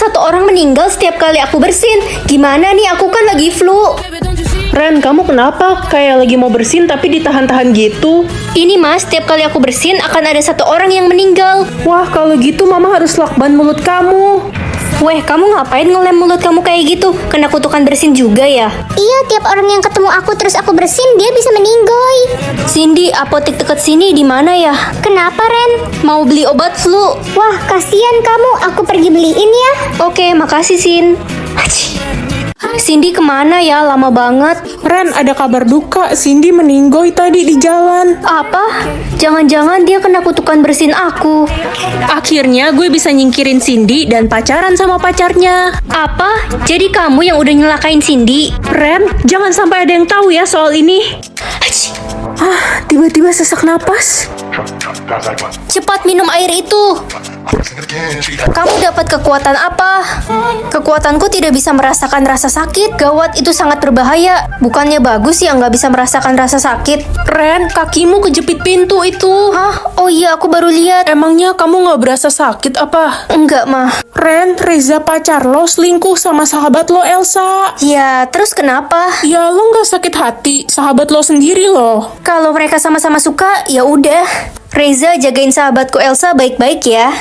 satu orang meninggal setiap kali aku bersin. Gimana nih, aku kan lagi flu. Ren, kamu kenapa? Kayak lagi mau bersin tapi ditahan-tahan gitu. Ini mas, setiap kali aku bersin akan ada satu orang yang meninggal. Wah, kalau gitu mama harus lakban mulut kamu. Weh, kamu ngapain ngelem mulut kamu kayak gitu? Kena kutukan bersin juga ya? Iya, tiap orang yang ketemu aku terus aku bersin, dia bisa meninggoy. Cindy, apotek dekat sini di mana ya? Kenapa, Ren? Mau beli obat flu. Wah, kasihan kamu. Aku pergi beliin ya. Oke, makasih Sin. Cindy kemana ya? Lama banget. Ren, ada kabar duka. Cindy meninggoy tadi di jalan. Apa? Jangan-jangan dia kena kutukan bersin aku. Akhirnya gue bisa nyingkirin Cindy dan pacaran sama pacarnya. Apa? Jadi kamu yang udah nyelakain Cindy? Ren, jangan sampai ada yang tahu ya soal ini. Tiba-tiba sesak napas. Cepat minum air itu. Kamu dapat kekuatan apa? Kekuatanku tidak bisa merasakan rasa sakit. Gawat, itu sangat berbahaya. Bukannya bagus ya nggak bisa merasakan rasa sakit? Ren, kakimu kejepit pintu itu. Hah? Oh iya, aku baru lihat. Emangnya kamu nggak berasa sakit apa? Enggak, mah. Ren, Reza pacar lo selingkuh sama sahabat lo Elsa. Ya, terus kenapa? Ya lo nggak sakit hati, sahabat lo sendiri loh. Kalau mereka sama-sama suka, ya udah. Reza jagain sahabatku Elsa baik-baik ya.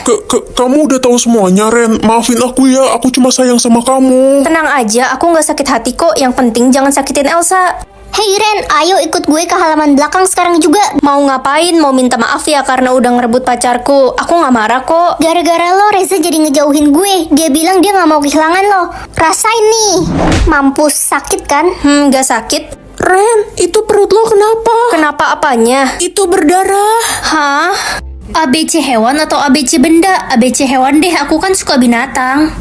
Kamu udah tahu semuanya, Ren. Maafin aku ya, aku cuma sayang sama kamu. Tenang aja, aku nggak sakit hati kok. Yang penting jangan sakitin Elsa. Hei Ren, ayo ikut gue ke halaman belakang sekarang juga. Mau ngapain? Mau minta maaf ya karena udah ngerebut pacarku. Aku nggak marah kok. Gara-gara lo, Reza jadi ngejauhin gue. Dia bilang dia gak mau kehilangan lo. Rasain nih. Mampus, sakit kan? Nggak sakit. Ren, itu perut lo kenapa? Kenapa apanya? Itu berdarah. Hah? ABC hewan atau ABC benda? ABC hewan deh, aku kan suka binatang.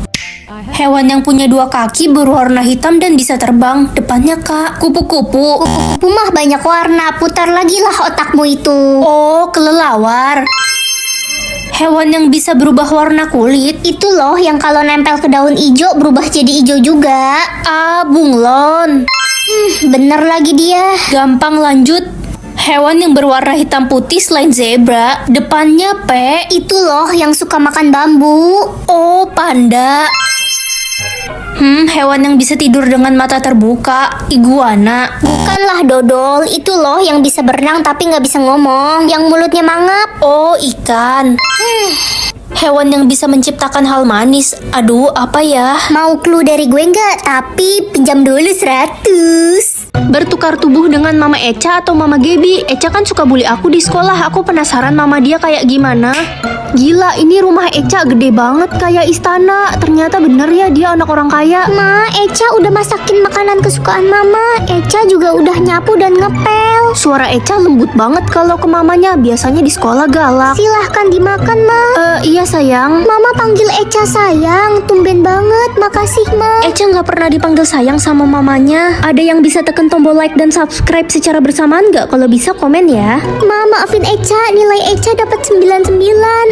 Hewan yang punya dua kaki berwarna hitam dan bisa terbang. Depannya kak, kupu-kupu. Kupu-kupu mah banyak warna. Putar lagi lah otakmu itu. Oh, kelelawar. Hewan yang bisa berubah warna kulit. Itu loh yang kalau nempel ke daun ijo berubah jadi ijo juga. Ah, bunglon. Bener lagi dia. Gampang, lanjut. Hewan yang berwarna hitam putih selain zebra. Depannya P. Itu loh yang suka makan bambu. Oh, panda. Hewan yang bisa tidur dengan mata terbuka. Iguana. Bukanlah dodol. Itu loh yang bisa berenang tapi nggak bisa ngomong. Yang mulutnya mangap. Oh, ikan. Hewan yang bisa menciptakan hal manis. Aduh, apa ya? Mau clue dari gue nggak? Tapi pinjam dulu 100. Bertukar tubuh dengan Mama Eca atau Mama Gebi. Eca kan suka bully aku di sekolah. Aku penasaran mama dia kayak gimana. Gila, ini rumah Eca gede banget kayak istana. Ternyata bener ya dia anak orang kaya. Ma, Eca udah masakin makanan kesukaan mama. Eca juga udah nyapu dan ngepel. Suara Eca lembut banget kalau ke mamanya. Biasanya di sekolah galak. Silahkan dimakan, Ma. Iya sayang. Mama panggil Eca sayang. Tumben banget, makasih, Ma. Eca nggak pernah dipanggil sayang sama mamanya. Ada yang bisa tekan tombol like dan subscribe secara bersamaan nggak? Kalau bisa komen ya. Ma, maafin Eca. Nilai Eca dapat 99.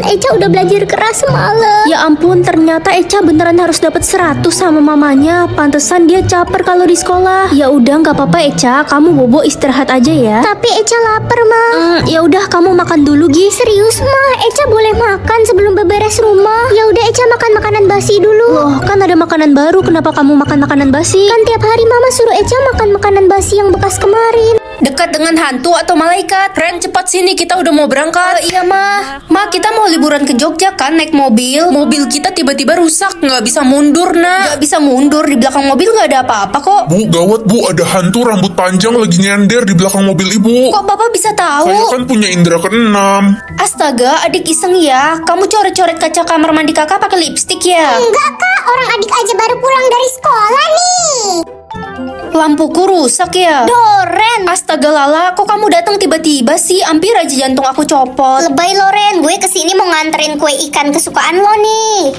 Eca udah belajar keras semalam. Ya ampun, ternyata Eca beneran harus dapat 100 sama mamanya. Pantesan dia caper kalau di sekolah. Ya udah, nggak apa-apa Eca. Kamu bobo istirahat aja ya. Tapi Eca lapar, Ma. Ya udah, kamu makan dulu Gi. Serius, Ma? Eca boleh makan sebelum beberes rumah? Ya udah, Eca makan makanan basi dulu. Loh, kan ada makanan baru. Kenapa kamu makan makanan basi? Kan tiap hari Mama suruh Eca makan makanan basi yang bekas kemarin. Dekat dengan hantu atau malaikat? Ren, cepat sini, kita udah mau berangkat. Iya, Ma. Ma, kita mau liburan ke Jogja kan naik mobil. Mobil kita tiba-tiba rusak, nggak bisa mundur, nak. Nggak bisa mundur, di belakang mobil nggak ada apa-apa kok. Bu, gawat Bu, ada hantu rambut panjang lagi nyender di belakang mobil Ibu. Kok Bapak bisa tahu? Saya kan punya indera keenam. Astaga, adik iseng ya. Kamu coret-coret kaca kamar mandi kakak pakai lipstik ya? Enggak, Kak. Orang adik aja baru pulang dari sekolah nih. Lampuku rusak ya? Doren. Astaga Lala, kok kamu datang tiba-tiba sih? Hampir aja jantung aku copot. Lebay lo, Ren. Gue kesini mau nganterin kue ikan kesukaan lo nih.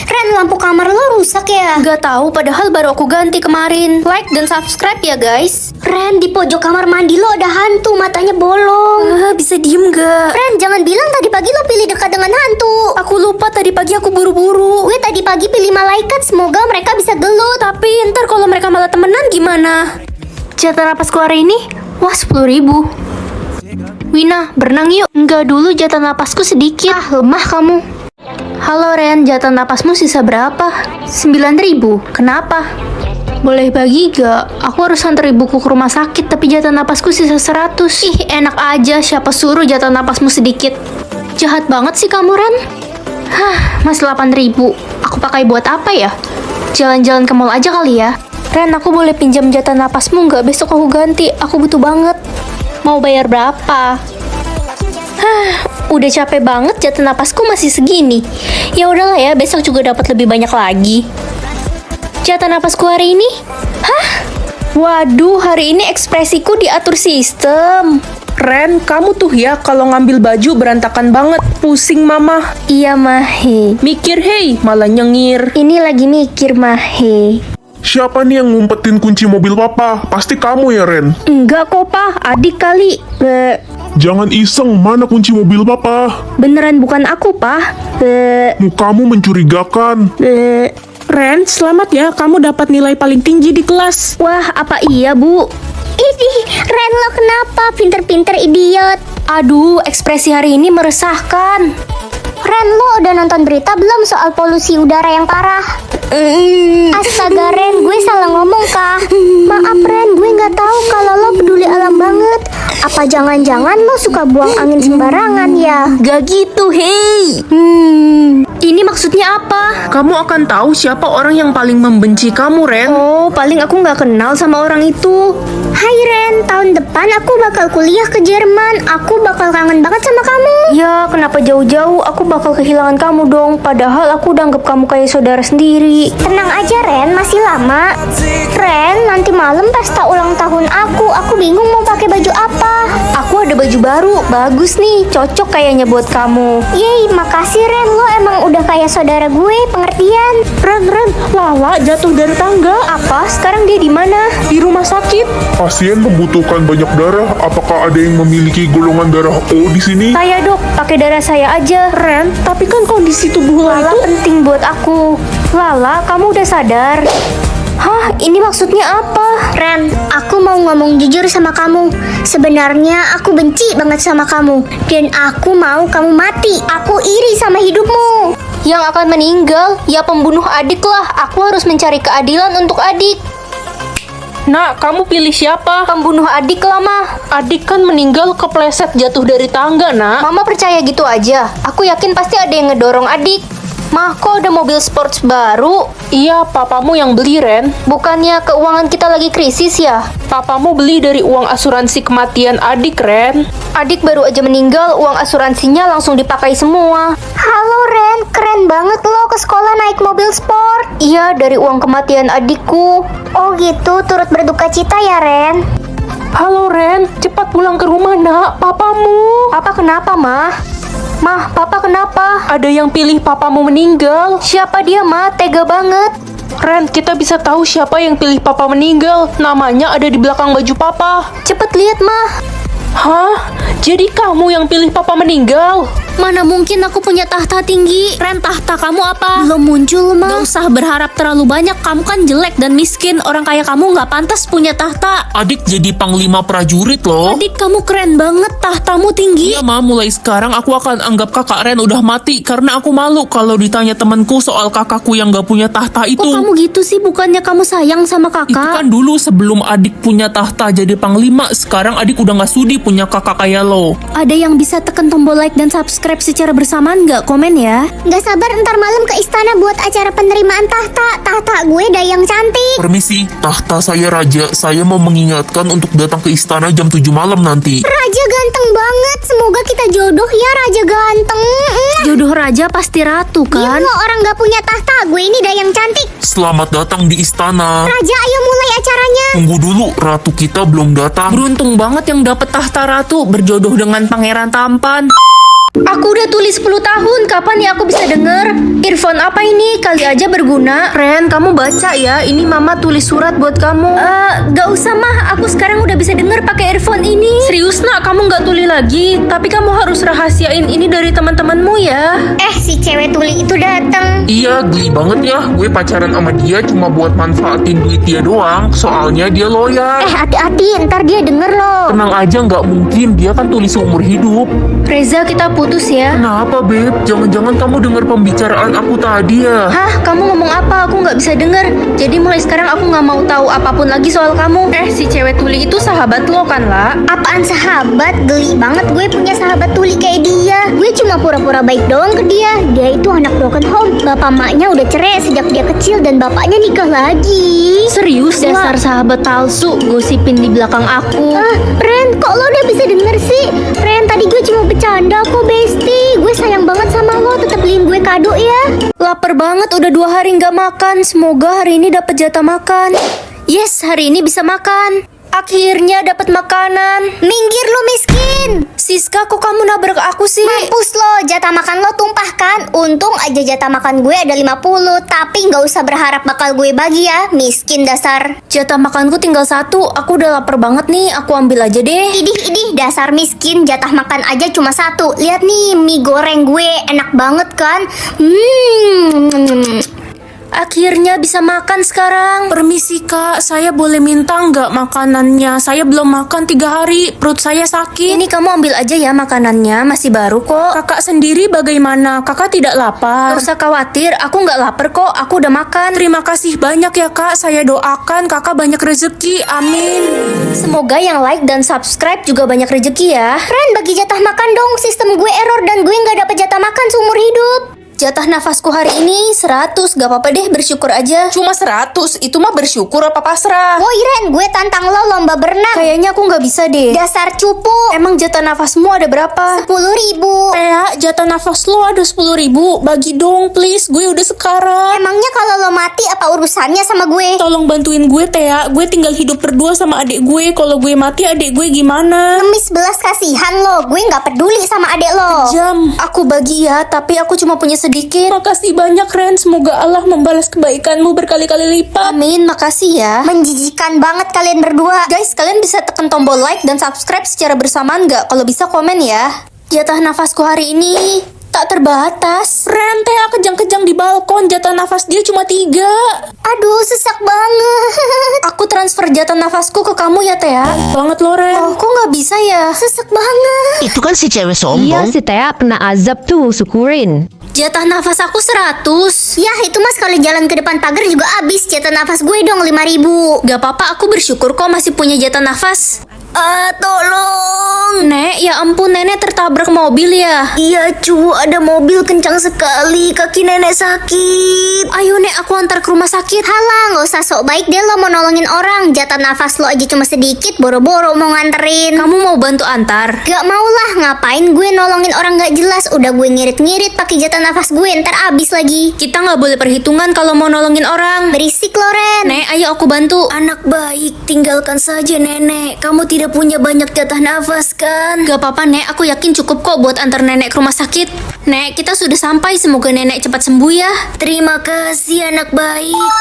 Ren, lampu kamar lo rusak ya? Gak tahu, padahal baru aku ganti kemarin. Like dan subscribe ya guys. Ren, di pojok kamar mandi lo ada hantu, matanya bolong. Bisa diem gak? Ren, jangan bilang tadi pagi lo pilih dekat dengan hantu. Aku lupa, tadi pagi aku buru-buru. Gue tadi pagi pilih malaikat, semoga mereka bisa gelut. Tapi ntar kalau mereka malah temenan gimana? Jatah napasku hari ini, wah 10.000. Wina, berenang yuk. Enggak dulu, jatah napasku sedikit. Ah, lemah kamu. Halo Ren, jatah napasmu sisa berapa? 9.000. Kenapa? Boleh bagi gak? Aku harus antar ibuku ke rumah sakit, tapi jatah napasku sisa 100. Ih, enak aja, siapa suruh jatah napasmu sedikit. Jahat banget sih kamu, Ren. Hah, masih 8.000. Aku pakai buat apa ya? Jalan-jalan ke mall aja kali ya. Ren, aku boleh pinjam jatah napasmu nggak? Besok aku ganti, aku butuh banget. Mau bayar berapa? Hah, udah capek banget, jatah napasku masih segini. Ya udahlah ya, besok juga dapat lebih banyak lagi. Jatah napasku hari ini? Hah? Waduh, hari ini ekspresiku diatur sistem. Ren, kamu tuh ya kalau ngambil baju berantakan banget. Pusing mama. Iya, Mahe. Mikir hei, malah nyengir. Ini lagi mikir, Mahe. Siapa nih yang ngumpetin kunci mobil papa? Pasti kamu ya, Ren. Enggak kok, Pak. Adik kali. Jangan iseng, mana kunci mobil papa? Beneran bukan aku, Pak. Mukamu mencurigakan. Ren, selamat ya, kamu dapat nilai paling tinggi di kelas. Wah, apa iya, Bu? Idih, Ren lo kenapa? Pinter-pinter idiot. Aduh, ekspresi hari ini meresahkan. Ren lo udah nonton berita belum soal polusi udara yang parah? Astaga Ren, gue salah ngomong kah? Maaf Ren, gue nggak tahu kalau lo peduli alam banget. Apa jangan-jangan lo suka buang angin sembarangan ya? Gak gitu, hei. Ini maksudnya apa? Kamu akan tahu siapa orang yang paling membenci kamu, Ren. Oh, paling aku nggak kenal sama orang itu. Hai Ren, tahun depan aku bakal kuliah ke Jerman. Aku bakal kangen banget sama kamu. Ya, kenapa jauh-jauh? Aku bakal kehilangan kamu dong. Padahal aku udah anggap kamu kayak saudara sendiri. Tenang aja Ren, masih lama. Ren, nanti malam pesta ulang tahun aku. Aku bingung mau pakai baju apa. Aku ada baju baru, bagus nih, cocok kayaknya buat kamu. Yeay, makasih Ren. Lo emang udah kayak saudara gue, pengertian. Ren, Lala jatuh dari tangga. Apa? Sekarang dia di mana? Di rumah sakit. Pasien membutuhkan banyak darah. Apakah ada yang memiliki golongan darah O di sini? Saya dok, pakai darah saya aja. Ren, tapi kan kondisi tubuh Lala Lala itu... penting buat aku. Lala, kamu udah sadar? Hah, ini maksudnya apa? Ren, aku mau ngomong jujur sama kamu. Sebenarnya aku benci banget sama kamu. Dan aku mau kamu mati. Aku iri sama hidupmu. Yang akan meninggal, ya pembunuh adik lah. Aku harus mencari keadilan untuk adik. Nak, kamu pilih siapa? Pembunuh adik lah, Mah. Adik kan meninggal kepleset jatuh dari tangga, nak. Mama percaya gitu aja. Aku yakin pasti ada yang ngedorong adik. Mah, kok ada mobil sports baru? Iya, papamu yang beli, Ren. Bukannya keuangan kita lagi krisis ya? Papamu beli dari uang asuransi kematian adik, Ren. Adik baru aja meninggal, uang asuransinya langsung dipakai semua. Halo Ren, keren banget lo ke sekolah naik mobil sport. Iya, dari uang kematian adikku. Oh gitu, turut berduka cita ya Ren. Halo, Ren. Cepat pulang ke rumah, nak. Papamu. Papa kenapa, Mah? Mah, Papa kenapa? Ada yang pilih papamu meninggal. Siapa dia, Mah? Tega banget. Ren, kita bisa tahu siapa yang pilih papa meninggal. Namanya ada di belakang baju papa. Cepet lihat, Mah. Hah? Jadi kamu yang pilih papa meninggal? Mana mungkin aku punya tahta tinggi. Ren, tahta kamu apa? Belum muncul, Gak Mah. usah berharap terlalu banyak. Kamu kan jelek dan miskin. Orang kaya kamu gak pantas punya tahta. Adik jadi panglima prajurit loh. Adik, kamu keren banget. Tahtamu tinggi. Iya ma, mulai sekarang aku akan anggap kakak Ren udah mati. Karena aku malu kalau ditanya temanku soal kakakku yang gak punya tahta itu. Kok kamu gitu sih? Bukannya kamu sayang sama Itu kakak? kan dulu sebelum adik punya tahta jadi panglima. Sekarang adik udah gak sudi punya kakak kayak lo. Ada yang bisa tekan tombol like dan subscribe secara bersamaan nggak? Komen ya. Gak sabar ntar malam ke istana buat acara penerimaan tahta. Tahta gue dayang cantik. Permisi, tahta saya raja. Saya mau mengingatkan untuk datang ke istana jam 7 malam nanti. Raja ganteng banget. Semoga kita jodoh ya Raja ganteng. Jodoh raja pasti ratu Diam kan? lo, orang gak punya tahta. Gue ini dayang cantik. Selamat datang di istana. Raja, ayo mulai acaranya. Tunggu dulu, ratu kita belum datang. Beruntung banget yang dapet tahta ratu, berjodoh dengan pangeran tampan. Aku udah tulis 10 tahun, kapan ya aku bisa denger? Earphone apa ini? Kali aja berguna. Ren, kamu baca ya, ini mama tulis surat buat kamu. Gak usah mah, aku sekarang udah bisa denger pakai earphone ini. Serius nak, kamu gak tuli lagi? Tapi kamu harus rahasiain ini dari teman-temanmu ya. Si cewek tuli itu datang. Iya, geli banget ya. Gue pacaran sama dia cuma buat manfaatin duit dia doang. Soalnya dia loyal. Hati-hati, ntar dia denger lo. Tenang aja, nggak mungkin. Dia kan tulis seumur hidup. Reza, kita putus ya. Kenapa, Beb? Jangan-jangan kamu dengar pembicaraan aku tadi ya? Hah, kamu ngomong apa? Aku nggak bisa denger. Jadi mulai sekarang aku nggak mau tahu apapun lagi soal kamu. Si cewek tuli itu sahabat lo kan, La? Apaan sahabat? Geli banget gue punya sahabat tuli kayak dia. Gue cuma pura-pura baik doang ke dia. Dia itu anak broken home. Bapak maknya udah cerai sejak dia kecil dan bapaknya nikah lagi. Serius, dasar sahabat palsu, gosipin di belakang aku. Ren, kok lo udah bisa denger sih? Ren, tadi gue cuma bercanda kok, Besti. Gue sayang banget sama lo, tetap beliin gue kado ya. Lapar banget, udah 2 hari nggak makan. Semoga hari ini dapat jatah makan. Yes, hari ini bisa makan. Akhirnya dapat makanan. Minggir lo miskin. Siska, kok kamu nabrak aku sih? Mampus lo, jatah makan lo tumpah kan? Untung aja jatah makan gue ada 50, tapi nggak usah berharap bakal gue bagi ya, miskin dasar. Jatah makanku tinggal 1. Aku udah lapar banget nih. Aku ambil aja deh. Idih, dasar miskin, jatah makan aja cuma 1. Lihat nih, mie goreng gue enak banget kan? Akhirnya bisa makan sekarang. Permisi kak, saya boleh minta nggak makanannya? Saya belum makan 3 hari, perut saya sakit. Ini kamu ambil aja ya makanannya, masih baru kok. Kakak sendiri bagaimana? Kakak tidak lapar? Gak usah khawatir, aku nggak lapar kok. Aku udah makan. Terima kasih banyak ya kak, saya doakan kakak banyak rezeki, amin. Semoga yang like dan subscribe juga banyak rezeki ya. Ren, bagi jatah makan dong, sistem gue error dan gue nggak dapet jatah makan seumur hidup. Jatah nafasku hari ini 100, gak apa-apa deh, bersyukur aja. Cuma 100, itu mah bersyukur apa pasrah? Woi Ren, gue tantang lo lomba berenang. Kayaknya aku nggak bisa deh. Dasar cupu. Emang jatah nafasmu ada berapa? 10.000. Tea, jatah nafas lo ada 10.000, bagi dong please, gue udah sekarang. Emangnya kalau lo mati apa urusannya sama gue? Tolong bantuin gue Tea, gue tinggal hidup berdua sama adik gue, kalau gue mati adik gue gimana? Ngemis belas kasihan lo, gue nggak peduli sama adek lo. Jam. Aku bagi ya, tapi aku cuma punya sedikit. Makasih banyak Ren, semoga Allah membalas kebaikanmu berkali-kali lipat. Amin, makasih ya. Menjijikan banget kalian berdua. Guys, kalian bisa tekan tombol like dan subscribe secara bersamaan nggak? Kalau bisa komen ya. Jatah nafasku hari ini tak terbatas. Ren, Tea kejang-kejang di balkon, jatah nafas dia cuma 3. Aduh, sesak banget. Aku transfer jatah nafasku ke kamu ya, Tea. Banget lo Ren. Oh, kok nggak bisa ya? Sesak banget. Itu kan si cewek Iya sombong. si Tea pernah azab tuh, syukurin. Jatah nafas aku 100. Ya, itu mas kalau jalan ke depan pagar juga habis. Jatah nafas gue dong 5.000. Gak apa-apa, aku bersyukur kok masih punya jatah nafas. Tolong. Nek, ya ampun, nenek tertabrak mobil ya? Iya cu, ada mobil kencang sekali. Kaki nenek sakit. Ayo Nek, aku antar ke rumah sakit. Halah, nggak usah sok baik deh lo mau nolongin orang. Jatah nafas lo aja cuma sedikit, boro-boro mau nganterin. Kamu mau bantu antar? Gak mau lah, ngapain gue nolongin orang gak jelas. Udah gue ngirit-ngirit pakai jatah nafas gue, ntar abis lagi. Kita nggak boleh perhitungan kalau mau nolongin orang. Berisik lo Ren. Nek, ayo aku bantu. Anak baik, tinggalkan saja nenek. Kamu tidak punya banyak jatah nafas kan? Gak apa-apa Nek, aku yakin cukup kok buat antar nenek ke rumah sakit. Nek, kita sudah sampai, semoga nenek cepat sembuh ya. Terima kasih anak baik.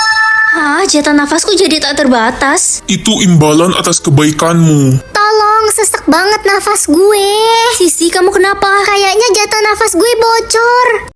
Hah, jatah nafasku jadi tak terbatas. Itu imbalan atas kebaikanmu. Tolong, sesak banget nafas gue. Sisi, kamu kenapa? Kayaknya jatah nafas gue bocor.